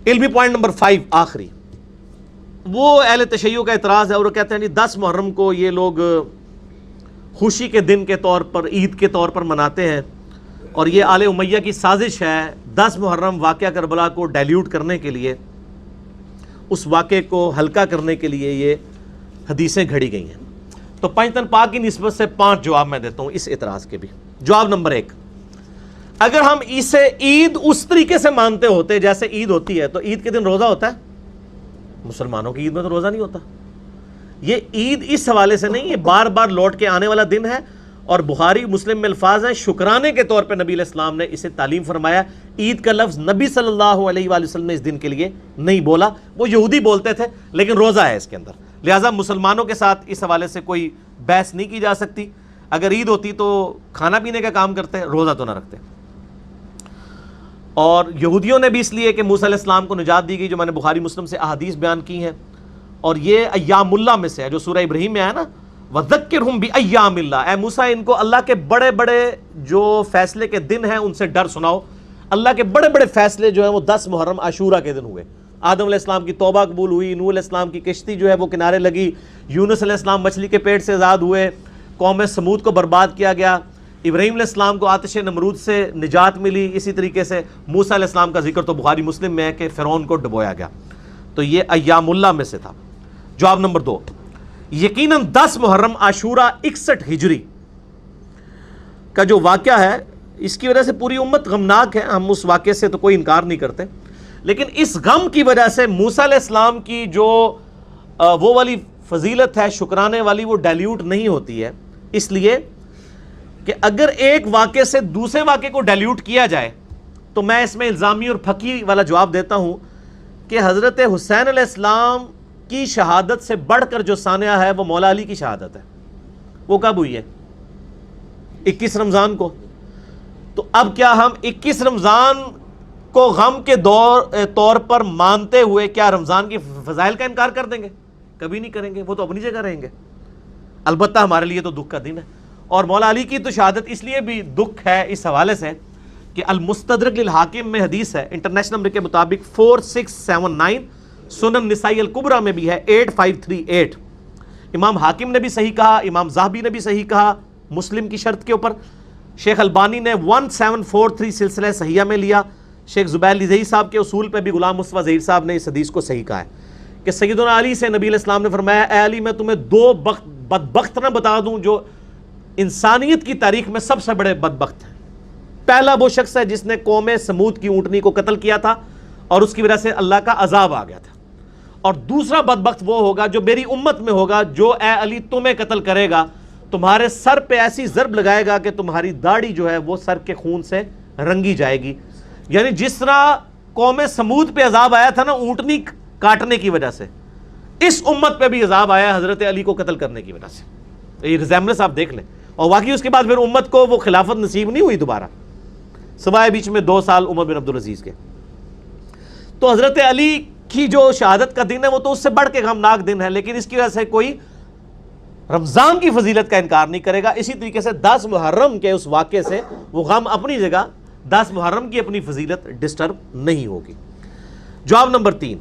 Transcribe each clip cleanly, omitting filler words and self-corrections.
علمی point number 5 آخری، وہ اہل تشیع کا اعتراض ہے اور وہ کہتے ہیں جی 10 محرم کو یہ لوگ خوشی کے دن کے طور پر، عید کے طور پر مناتے ہیں، اور یہ آل امیہ کی سازش ہے 10 محرم واقعہ کربلا کو ڈائلیوٹ کرنے کے لیے، اس واقعے کو ہلکا کرنے کے لیے یہ حدیثیں گھڑی گئی ہیں۔ تو پنجتن پاک کی نسبت سے 5 جواب میں دیتا ہوں اس اعتراض کے بھی۔ جواب نمبر 1، اگر ہم اسے عید اس طریقے سے مانتے ہوتے جیسے عید ہوتی ہے تو عید کے دن روزہ ہوتا ہے؟ مسلمانوں کی عید میں تو روزہ نہیں ہوتا۔ یہ عید اس حوالے سے نہیں، یہ بار بار لوٹ کے آنے والا دن ہے، اور بخاری مسلم میں الفاظ ہیں شکرانے کے طور پہ نبی علیہ السلام نے اسے تعلیم فرمایا۔ عید کا لفظ نبی صلی اللہ علیہ وآلہ وسلم نے اس دن کے لیے نہیں بولا، وہ یہودی بولتے تھے، لیکن روزہ ہے اس کے اندر، لہٰذا مسلمانوں کے ساتھ اس حوالے سے کوئی بحث نہیں کی جا سکتی۔ اگر عید ہوتی تو کھانا پینے کا کام کرتے، روزہ تو نہ رکھتے۔ اور یہودیوں نے بھی اس لیے کہ موسیٰ علیہ السلام کو نجات دی گئی، جو میں نے بخاری مسلم سے احادیث بیان کی ہیں، اور یہ ایام اللہ میں سے ہے جو سورہ ابراہیم میں آیا نا، وَذَكِّرْهُمْ بِأَيَّامِ اللَّهِ، اے موسیٰ ان کو اللہ کے بڑے بڑے جو فیصلے کے دن ہیں ان سے ڈر سناؤ۔ اللہ کے بڑے بڑے فیصلے جو ہیں وہ 10 محرم عاشورہ کے دن ہوئے۔ آدم علیہ السلام کی توبہ قبول ہوئی، نوح علیہ السلام کی کشتی جو ہے وہ کنارے لگی، یونس علیہ السلام مچھلی کے پیٹ سے آزاد ہوئے، قوم سمود کو برباد کیا گیا، ابراہیم علیہ السلام کو آتش نمرود سے نجات ملی، اسی طریقے سے موسیٰ علیہ السلام کا ذکر تو بخاری مسلم میں ہے کہ فرعون کو ڈبویا گیا۔ تو یہ ایام اللہ میں سے تھا۔ جواب نمبر 2، یقیناً 10 محرم عاشورہ 61 ہجری کا جو واقعہ ہے، اس کی وجہ سے پوری امت غمناک ہے، ہم اس واقعے سے تو کوئی انکار نہیں کرتے، لیکن اس غم کی وجہ سے موسیٰ علیہ السلام کی جو وہ والی فضیلت ہے شکرانے والی، وہ ڈائلیوٹ نہیں ہوتی ہے، اس لیے کہ اگر ایک واقعے سے دوسرے واقعے کو ڈائلیوٹ کیا جائے تو میں اس میں الزامی اور پھکی والا جواب دیتا ہوں کہ حضرت حسین علیہ السلام کی شہادت سے بڑھ کر جو سانحہ ہے وہ مولا علی کی شہادت ہے۔ وہ کب ہوئی ہے؟ 21 رمضان کو۔ تو اب کیا ہم 21 رمضان کو غم کے طور پر مانتے ہوئے کیا رمضان کی فضائل کا انکار کر دیں گے؟ کبھی نہیں کریں گے، وہ تو اپنی جگہ رہیں گے۔ البتہ ہمارے لیے تو دکھ کا دن ہے، اور مولا علی کی تو شہادت اس لیے بھی دکھ ہے اس حوالے سے کہ المستدرک للحاکم میں حدیث ہے، انٹرنیشنل نمبر کے مطابق 4679، سنن نسائی الکبریٰ میں بھی ہے 8538۔ امام حاکم نے بھی صحیح کہا، امام ذہبی نے بھی صحیح کہا مسلم کی شرط کے اوپر، شیخ البانی نے 1743 سلسلہ صحیحہ میں لیا، شیخ زبیر علی ظہیر صاحب کے اصول پہ بھی غلام مصطفیٰ ظہیر صاحب نے اس حدیث کو صحیح کہا ہے کہ سیدنا علی سے نبی علیہ السلام نے فرمایا، اے علی میں تمہیں 2 بدبخت نہ بتا دوں جو انسانیت کی تاریخ میں سب سے بڑے بدبخت ہیں۔ پہلا وہ شخص ہے جس نے قوم سمود کی اونٹنی کو قتل کیا تھا اور اس کی وجہ سے اللہ کا عذاب آ گیا تھا، اور دوسرا بدبخت وہ ہوگا جو میری امت میں ہوگا جو اے علی تمہیں قتل کرے گا، تمہارے سر پہ ایسی ضرب لگائے گا کہ تمہاری داڑھی جو ہے وہ سر کے خون سے رنگی جائے گی۔ یعنی جس طرح قوم سمود پہ عذاب آیا تھا نا اونٹنی کاٹنے کی وجہ سے، اس امت پہ بھی عذاب آیا حضرت علی کو قتل کرنے کی وجہ سے۔ یہ ریزیمبلنس آپ دیکھ لیں، اور واقعی اس کے بعد پھر امت کو وہ خلافت نصیب نہیں ہوئی دوبارہ، سوائے بیچ میں 2 سال عمر بن عبدالعزیز کے۔ تو حضرت علی کی جو شہادت کا دن ہے وہ تو اس سے بڑھ کے غمناک دن ہے، لیکن اس کی وجہ سے کوئی رمضان کی فضیلت کا انکار نہیں کرے گا۔ اسی طریقے سے 10 محرم کے اس واقعے سے وہ غم اپنی جگہ، 10 محرم کی اپنی فضیلت ڈسٹرب نہیں ہوگی۔ جواب نمبر 3،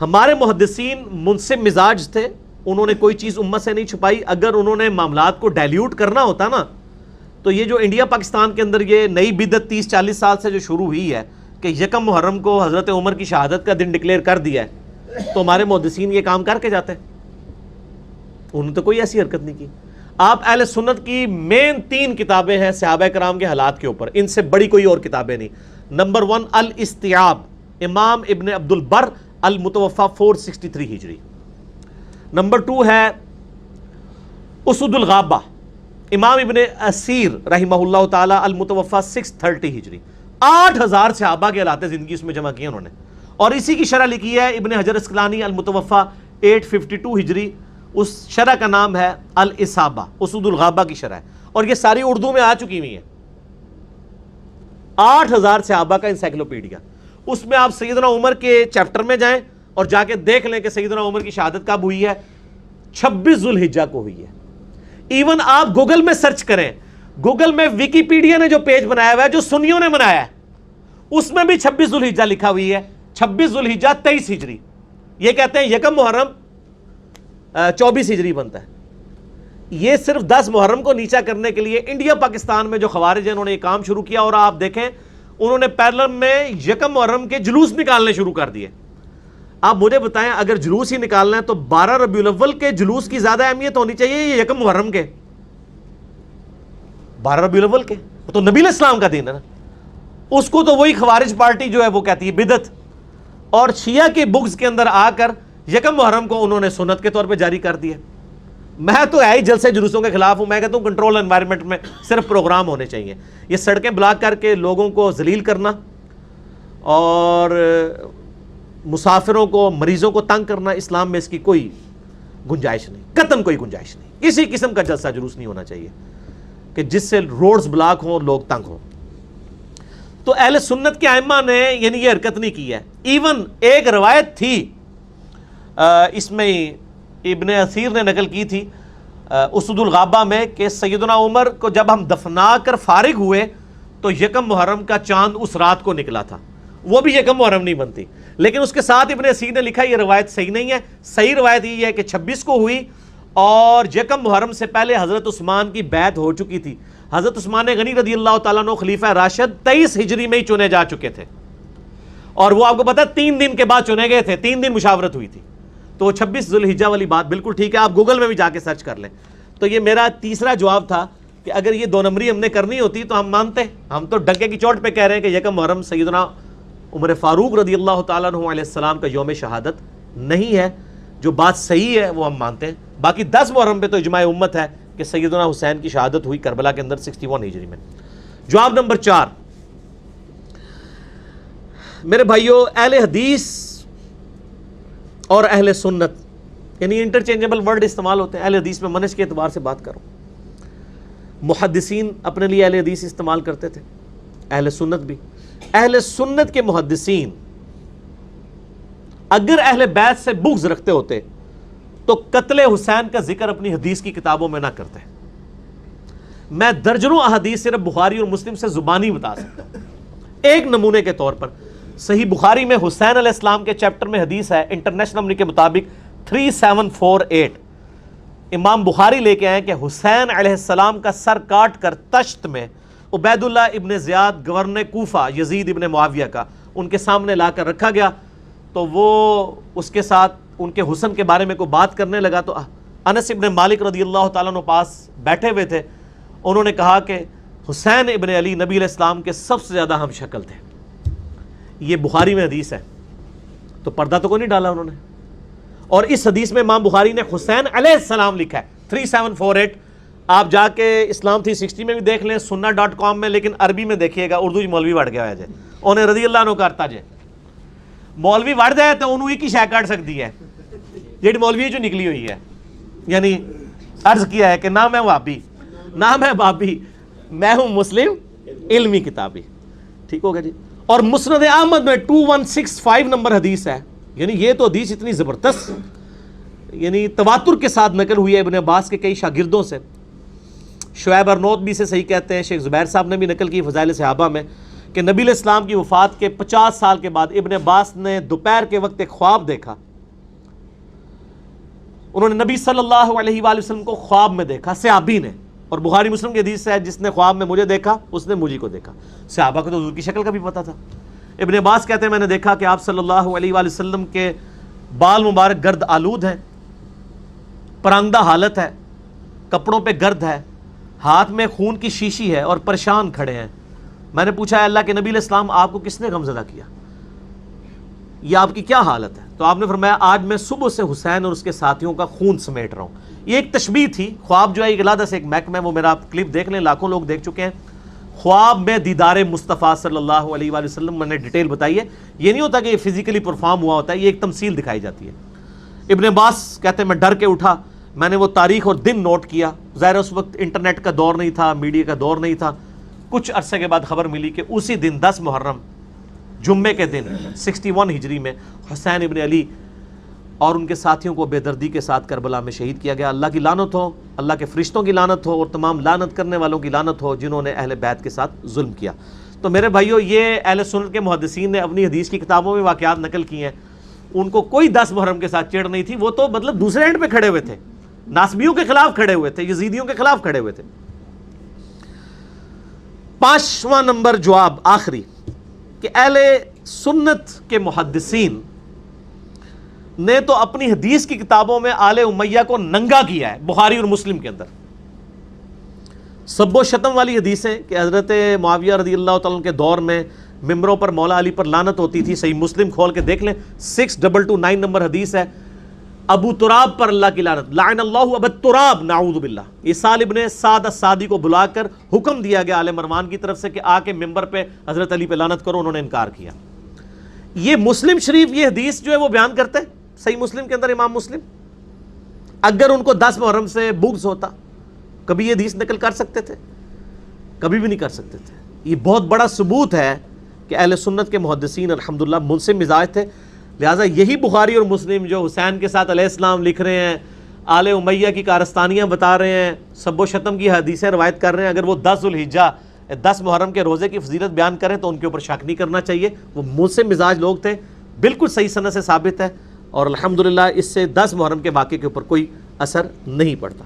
ہمارے محدثین منصف مزاج تھے، انہوں نے کوئی چیز امت سے نہیں چھپائی۔ اگر انہوں نے معاملات کو ڈائلیوٹ کرنا ہوتا نا تو یہ جو انڈیا پاکستان کے اندر یہ نئی بدعت 30-40 سال سے جو شروع ہوئی ہے کہ 1 محرم کو حضرت عمر کی شہادت کا دن ڈکلیئر کر دیا ہے، تو ہمارے محدثین یہ کام کر کے جاتے ہیں، انہوں نے تو کوئی ایسی حرکت نہیں کی۔ آپ اہل سنت کی مین 3 کتابیں ہیں صحابہ کرام کے حالات کے اوپر، ان سے بڑی کوئی اور کتابیں نہیں۔ نمبر 1 الاستیاب، امام ابن عبد البر المتوفا 463 ہجری۔ نمبر 2 ہے اسد الغابہ، امام ابن اسیر رحمہ اللہ تعالی المتوفا 630 ہجری۔ 8000 صحابہ کے حالات زندگی اس میں جمع کیے انہوں نے، اور اسی کی شرح لکھی ہے ابن حجر اسقلانی المتوفا 852 ہجری، اس شرح کا نام ہے الاصابہ، اسد الغابہ کی شرح ہے، اور یہ ساری اردو میں آ چکی ہوئی ہیں۔ 8000 صحابہ کا انسائکلوپیڈیا، اس میں آپ سیدنا عمر کے چیپٹر میں جائیں اور جا کے دیکھ لیں کہ سیدنا عمر کی شہادت کب ہوئی ہے، 26 ذوالحجہ کو ہوئی ہے۔ ایون آپ گوگل میں سرچ کریں، گوگل میں ویکیپیڈیا نے جو پیج بنایا ہوا ہے جو سنیوں نے بنایا ہے، اس میں بھی 26 ذوالحجہ لکھا ہوئی ہے، 26 ذوالحجہ 23 ہجری، یہ کہتے ہیں یکم محرم 24 ہجری بنتا ہے. یہ صرف 10 محرم کو نیچا کرنے کے لیے انڈیا پاکستان میں جو خوارج ہیں انہوں نے یہ کام شروع کیا، اور آپ دیکھیں انہوں نے پیرلل میں یکم محرم کے جلوس نکالنے شروع کر دیے. آپ مجھے بتائیں اگر جلوس ہی نکالنا ہے تو 12 ربیع الاول کے جلوس کی زیادہ اہمیت ہونی چاہیے یہ یکم محرم کے؟ 12 ربیع الاول کے وہ تو نبی علیہ السلام کا دن ہے نا. اس کو تو وہی خوارج پارٹی جو ہے وہ کہتی ہے بدعت، اور شیعہ کے بغض کے اندر آ کر یکم محرم کو انہوں نے سنت کے طور پہ جاری کر دیا. میں تو ہے ہی جلسے جلوسوں کے خلاف ہوں. میں کہتا ہوں کنٹرول انوائرمنٹ میں صرف پروگرام ہونے چاہیے. یہ سڑکیں بلاک کر کے لوگوں کو ذلیل کرنا اور مسافروں کو مریضوں کو تنگ کرنا، اسلام میں اس کی کوئی گنجائش نہیں، قطعاً کوئی گنجائش نہیں. کسی قسم کا جلسہ جلوس نہیں ہونا چاہیے کہ جس سے روڈز بلاک ہوں اور لوگ تنگ ہوں. تو اہل سنت کے ائمہ نے یعنی یہ حرکت نہیں کی ہے. ایون ایک روایت تھی اس میں ابن اثیر نے نقل کی تھی اسد الغابہ میں کہ سیدنا عمر کو جب ہم دفنا کر فارغ ہوئے تو یکم محرم کا چاند اس رات کو نکلا تھا. وہ بھی یکم محرم نہیں بنتی، لیکن اس کے ساتھ ابن اثیر نے لکھا یہ روایت صحیح نہیں ہے. صحیح روایت یہ ہے کہ 26 کو ہوئی اور یکم محرم سے پہلے حضرت عثمان کی بیعت ہو چکی تھی. حضرت عثمان غنی رضی اللہ تعالیٰ عنہ خلیفہ راشد 23 ہجری میں ہی چنے جا چکے تھے، اور وہ آپ کو پتا 3 دن کے بعد چنے گئے تھے. 3 دن مشاورت ہوئی تھی. تو 26 ذوالحجہ والی بات بالکل ٹھیک ہے، آپ گوگل میں بھی جا کے سرچ کر لیں. تو یہ میرا تیسرا جواب تھا کہ اگر یہ 2 نمبری ہم نے کرنی ہوتی تو ہم مانتے. ہم تو ڈنکے کی چوٹ پہ کہہ رہے ہیں کہ یکم محرم سیدنا عمر فاروق رضی اللہ تعالیٰ عنہ علیہ السلام کا یوم شہادت نہیں ہے. جو بات صحیح ہے وہ ہم مانتے ہیں. باقی 10 محرم پہ تو اجماع امت ہے کہ سیدنا حسین کی شہادت ہوئی کربلا کے اندر 61 ہجری میں. جواب نمبر 4، میرے بھائیو، اہل حدیث اور اہل سنت یعنی انٹرچینجبل ورڈ استعمال ہوتے ہیں. اہل حدیث میں منہج کے اعتبار سے بات کروں، محدثین اپنے لیے اہل حدیث استعمال کرتے تھے، اہل سنت بھی. اہل سنت کے محدثین اگر اہل بیت سے بغض رکھتے ہوتے تو قتل حسین کا ذکر اپنی حدیث کی کتابوں میں نہ کرتے. میں درجنوں احادیث صرف بخاری اور مسلم سے زبانی بتا سکتا ہوں. ایک نمونے کے طور پر صحیح بخاری میں حسین علیہ السلام کے چیپٹر میں حدیث ہے انٹرنیشنل نمبر کے مطابق 3748. امام بخاری لے کے آئے کہ حسین علیہ السلام کا سر کاٹ کر تشت میں عبید اللہ ابن زیاد گورنر کوفہ یزید ابن معاویہ کا ان کے سامنے لا کر رکھا گیا. تو وہ اس کے ساتھ ان کے حسن کے بارے میں کوئی بات کرنے لگا تو انس ابن مالک رضی اللہ تعالیٰ عنہ پاس بیٹھے ہوئے تھے. انہوں نے کہا کہ حسین ابن علی نبی علیہ السلام کے سب سے زیادہ ہم شکل تھے. یہ بخاری میں حدیث ہے، تو پردہ تو کوئی نہیں ڈالا انہوں نے. اور اس حدیث میں امام بخاری نے حسین علیہ السلام لکھا ہے 3748. آپ جا کے اسلام 360 میں بھی دیکھ لیں، sunna.com میں، لیکن عربی میں دیکھیے گا. اردو مولوی وڑ گیا ہے انہیں رضی اللہ عنہ کرتا جے مولوی وڑ جائے تو انہوں کی شے کٹ سکتی ہے جیڑی مولوی جو نکلی ہوئی ہے. یعنی عرض کیا ہے کہ نہ میں وہابی نہ میں بابی، میں ہوں مسلم علمی کتابی. ٹھیک ہوگا جی. اور مسند احمد میں 2165 نمبر حدیث ہے. یعنی یہ تو حدیث اتنی زبردست یعنی تواتر کے ساتھ نقل ہوئی ہے ابن عباس کے کئی شاگردوں سے. شعیب ارنوت بھی سے صحیح کہتے ہیں. شیخ زبیر صاحب نے بھی نقل کی فضائل صحابہ میں کہ نبی علیہ السلام کی وفات کے 50 سال کے بعد ابن عباس نے دوپہر کے وقت ایک خواب دیکھا. انہوں نے نبی صلی اللہ علیہ وآلہ وسلم کو خواب میں دیکھا، صحابی نے. اور بخاری مسلم کی حدیث ہے جس نے خواب میں مجھے دیکھا اس نے مجھے کو دیکھا. صحابہ کو تو حضور کی شکل کا بھی پتہ تھا. ابن عباس کہتے ہیں میں نے دیکھا کہ آپ صلی اللہ علیہ وآلہ وسلم کے بال مبارک گرد آلود ہیں، پرانگدہ حالت ہے، کپڑوں پہ گرد ہے، ہاتھ میں خون کی شیشی ہے اور پریشان کھڑے ہیں. میں نے پوچھا اللہ کے نبی علیہ السلام آپ کو کس نے غمزدہ کیا، یہ آپ کی کیا حالت ہے؟ تو آپ نے فرمایا آج میں صبح سے حسین اور اس کے ساتھیوں کا خون سمیٹ رہا ہوں. یہ ایک تشبیہ تھی. خواب جو ہے ایک علادہ سے ایک محکمہ ہے، وہ میرا آپ کلپ دیکھ لیں، لاکھوں لوگ دیکھ چکے ہیں. خواب میں دیدار مصطفیٰ صلی اللہ علیہ وآلہ وسلم میں نے ڈیٹیل بتائی ہے. یہ نہیں ہوتا کہ یہ فزیکلی پرفارم ہوا ہوتا ہے، یہ ایک تمثیل دکھائی جاتی ہے. ابن عباس کہتے ہیں میں ڈر کے اٹھا، میں نے وہ تاریخ اور دن نوٹ کیا. ظاہر اس وقت انٹرنیٹ کا دور نہیں تھا، میڈیا کا دور نہیں تھا. کچھ عرصے کے بعد خبر ملی کہ اسی دن 10 محرم جمعے کے دن 61 ہجری میں حسین ابن علی اور ان کے ساتھیوں کو بے دردی کے ساتھ کربلا میں شہید کیا گیا. اللہ کی لعنت ہو، اللہ کے فرشتوں کی لعنت ہو اور تمام لعنت کرنے والوں کی لعنت ہو جنہوں نے اہل بیت کے ساتھ ظلم کیا. تو میرے بھائیو یہ اہل سنت کے محدثین نے اپنی حدیث کی کتابوں میں واقعات نقل کی ہیں، ان کو کوئی 10 محرم کے ساتھ چڑ نہیں تھی، وہ تو مطلب دوسرے اینڈ پہ کھڑے ہوئے تھے، ناسبیوں کے خلاف کھڑے ہوئے تھے، یزیدیوں کے خلاف کھڑے ہوئے تھے۔ 5واں نمبر جواب آخری، کہ اہل سنت کے محدثین نے تو اپنی حدیث کی کتابوں میں آل امیہ کو ننگا کیا ہے، بخاری اور مسلم کے اندر سب و شتم والی حدیثیں کہ حضرت معاویہ رضی اللہ تعالیٰ کے دور میں ممبروں پر مولا علی پر لعنت ہوتی تھی، صحیح مسلم کھول کے دیکھ لیں 6229 نمبر حدیث ہے، ابو تراب پر اللہ کی لعنت، لعن اللہ ابو تراب نعوذ باللہ۔ یہ سال ابن سعد السعدی کو بلا کر حکم دیا گیا آل مروان کی طرف سے کہ آ کے ممبر پہ حضرت علی پہ لعنت کرو، انہوں نے انکار کیا۔ یہ مسلم شریف یہ حدیث جو ہے وہ بیان کرتے ہیں، صحیح مسلم کے اندر امام مسلم، اگر ان کو 10 محرم سے بغض ہوتا کبھی یہ حدیث نقل کر سکتے تھے؟ کبھی بھی نہیں کر سکتے تھے۔ یہ بہت بڑا ثبوت ہے کہ اہل سنت کے محدثین الحمدللہ منصف مزاج تھے، لہٰذا یہی بخاری اور مسلم جو حسین کے ساتھ علیہ السلام لکھ رہے ہیں، آل امیہ کی کارستانیاں بتا رہے ہیں، سب و شتم کی حدیثیں روایت کر رہے ہیں، اگر وہ 10 ذوالحجہ 10 محرم کے روزے کی فضیلت بیان کریں تو ان کے اوپر شک نہیں کرنا چاہیے، وہ منصف مزاج لوگ تھے، بالکل صحیح سند سے ثابت ہے، اور الحمدللہ اس سے 10 محرم کے واقعے کے اوپر کوئی اثر نہیں پڑتا۔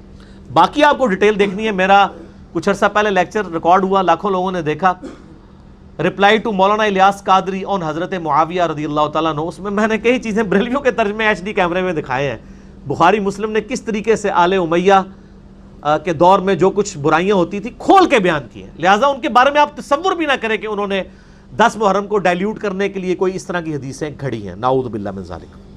باقی آپ کو ڈیٹیل دیکھنی ہے، میرا کچھ عرصہ پہلے لیکچر ریکارڈ ہوا، لاکھوں لوگوں نے دیکھا، رپلائی ٹو مولانا الیاس قادری آن حضرت معاویہ رضی اللہ تعالیٰ عنہ، اس میں نے کئی چیزیں بریلویوں کے ترجمے HD کیمرے میں دکھائے ہیں، بخاری مسلم نے کس طریقے سے آل امیہ کے دور میں جو کچھ برائیاں ہوتی تھی کھول کے بیان کی ہیں، لہٰذا ان کے بارے میں آپ تصور بھی نہ کریں کہ انہوں نے 10 محرم کو ڈائلیوٹ کرنے کے لیے کوئی اس طرح کی حدیثیں گھڑی ہیں، نعوذ باللہ من ذالک۔